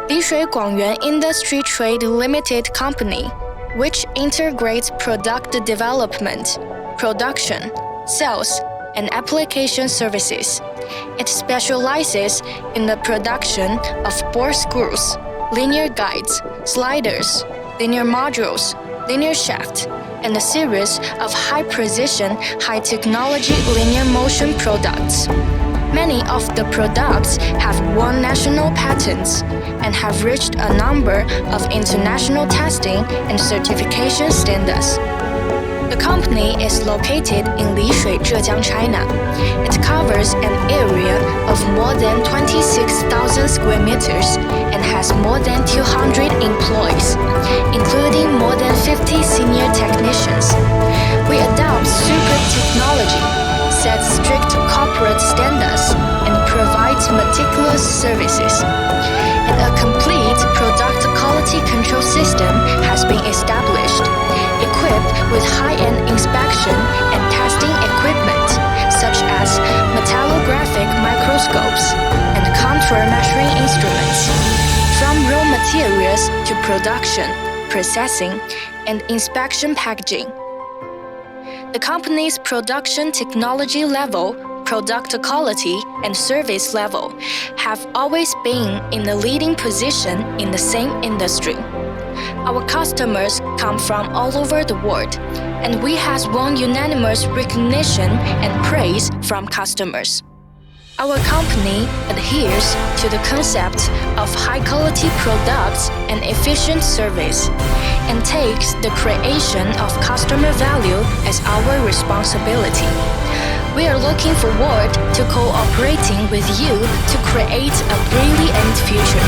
Lishui Guangyuan Industry Trade Limited Company, which integrates product development, production, sales, and application services. It specializes in the production of bore screws, linear guides, sliders, linear modules, linear shaft, and a series of high-precision, high-technology linear motion products. Many of the products have won national patents and have reached a number of international testing and certification standards. The company is located in Lishui, Zhejiang, China. It covers an area of more than 26,000 square meters and has more than 200 employees, including more than 50 senior technicians. We adopt super technology, set strict corporate standards, and provide meticulous services. And a complete product quality control system has been established, equipped with high-end inspection and testing equipment, such as metallographic microscopes and contour measuring instruments. From raw materials to production, processing, and inspection packaging. The company's production technology level, product quality, and service level have always been in the leading position in the same industry. Our customers come from all over the world, and we have won unanimous recognition and praise from customers. Our company adheres to the concept of high-quality products and efficient service, and takes the creation of customer value as our responsibility. We are looking forward to cooperating with you to create a brilliant future.